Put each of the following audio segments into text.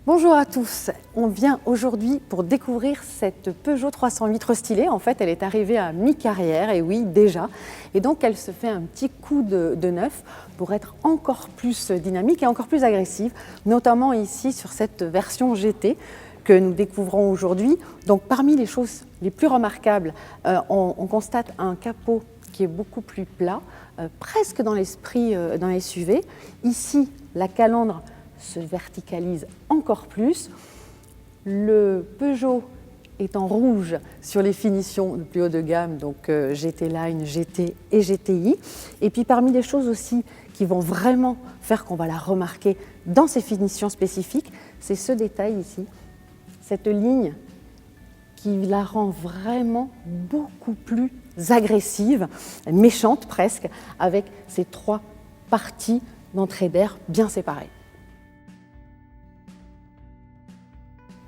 Bonjour à tous, on vient aujourd'hui pour découvrir cette Peugeot 308 restylée. En fait, elle est arrivée à mi-carrière, et oui, déjà. Et donc, elle se fait un petit coup de neuf pour être encore plus dynamique et encore plus agressive, notamment ici sur cette version GT que nous découvrons aujourd'hui. Donc, parmi les choses les plus remarquables, on constate un capot qui est beaucoup plus plat, presque dans l'esprit d'un SUV. Ici, la calandre se verticalise encore plus. Le Peugeot est en rouge sur les finitions de plus haut de gamme, donc GT Line, GT et GTI. Et puis parmi les choses aussi qui vont vraiment faire qu'on va la remarquer dans ses finitions spécifiques, c'est ce détail ici, cette ligne qui la rend vraiment beaucoup plus agressive, méchante presque, avec ces trois parties d'entrée d'air bien séparées.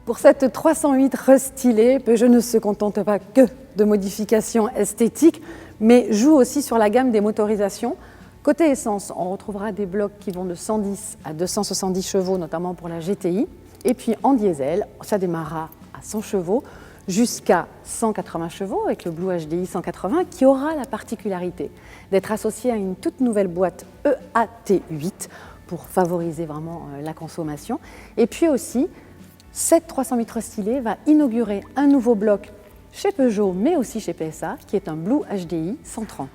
Pour cette 308 restylée, Peugeot ne se contente pas que de modifications esthétiques, mais joue aussi sur la gamme des motorisations. Côté essence, on retrouvera des blocs qui vont de 110 à 270 chevaux, notamment pour la GTI. Et puis en diesel, ça démarrera à 100 chevaux jusqu'à 180 chevaux avec le Blue HDI 180 qui aura la particularité d'être associé à une toute nouvelle boîte EAT8 pour favoriser vraiment la consommation. Et puis aussi, cette 308 restylée va inaugurer un nouveau bloc chez Peugeot, mais aussi chez PSA, qui est un Blue HDI 130.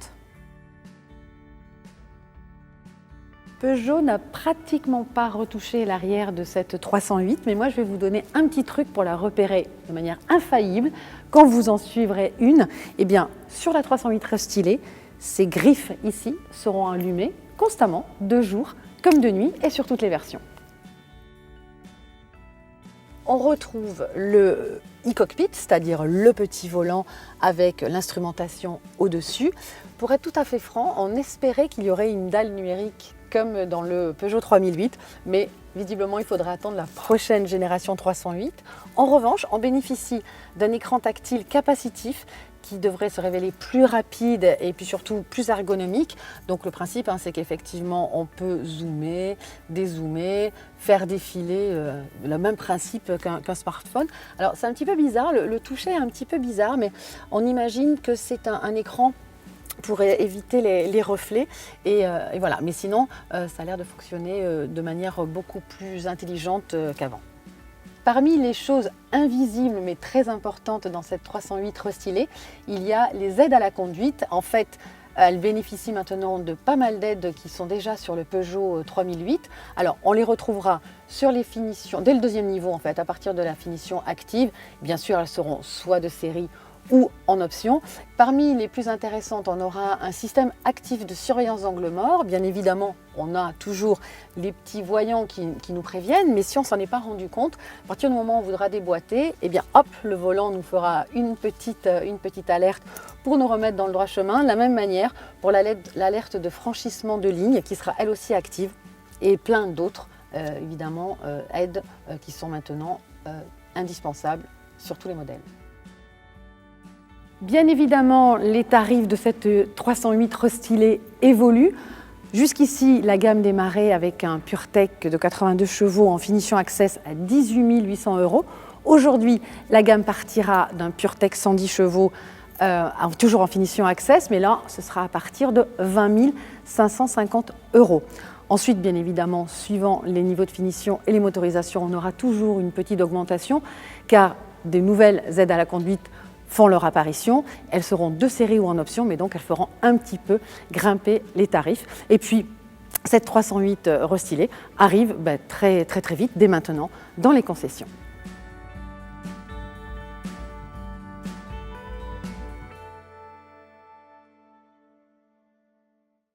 Peugeot n'a pratiquement pas retouché l'arrière de cette 308, mais moi je vais vous donner un petit truc pour la repérer de manière infaillible. Quand vous en suivrez une, eh bien, sur la 308 restylée, ces griffes ici seront allumées constamment, de jour comme de nuit, et sur toutes les versions. On retrouve le e-cockpit, c'est-à-dire le petit volant avec l'instrumentation au-dessus. Pour être tout à fait franc, on espérait qu'il y aurait une dalle numérique comme dans le Peugeot 3008, mais visiblement il faudra attendre la prochaine génération 308. En revanche, on bénéficie d'un écran tactile capacitif qui devrait se révéler plus rapide et puis surtout plus ergonomique. Donc le principe, c'est qu'effectivement on peut zoomer, dézoomer, faire défiler, le même principe qu'un smartphone. Alors c'est un petit peu bizarre, le toucher est un petit peu bizarre, mais on imagine que c'est un écran pour éviter les reflets et voilà. Mais sinon, ça a l'air de fonctionner de manière beaucoup plus intelligente qu'avant. Parmi les choses invisibles mais très importantes dans cette 308 restylée, il y a les aides à la conduite. En fait, elle bénéficie maintenant de pas mal d'aides qui sont déjà sur le Peugeot 3008. Alors, on les retrouvera sur les finitions, dès le deuxième niveau en fait, à partir de la finition active. Bien sûr, elles seront soit de série ou en option. Parmi les plus intéressantes, on aura un système actif de surveillance d'angle mort. Bien évidemment, on a toujours les petits voyants qui nous préviennent, mais si on ne s'en est pas rendu compte, à partir du moment où on voudra déboîter, eh bien hop, le volant nous fera une petite alerte pour nous remettre dans le droit chemin. De la même manière pour l'alerte de franchissement de ligne qui sera elle aussi active, et plein d'autres évidemment aides qui sont maintenant indispensables sur tous les modèles. Bien évidemment, les tarifs de cette 308 restylée évoluent. Jusqu'ici, la gamme démarrait avec un PureTech de 82 chevaux en finition Access à 18 800 €. Aujourd'hui, la gamme partira d'un PureTech 110 chevaux, toujours en finition Access, mais là, ce sera à partir de 20 550 €. Ensuite, bien évidemment, suivant les niveaux de finition et les motorisations, on aura toujours une petite augmentation, car des nouvelles aides à la conduite font leur apparition. Elles seront de série ou en option, mais donc elles feront un petit peu grimper les tarifs. Et puis, cette 308 restylée arrive très vite, dès maintenant, dans les concessions.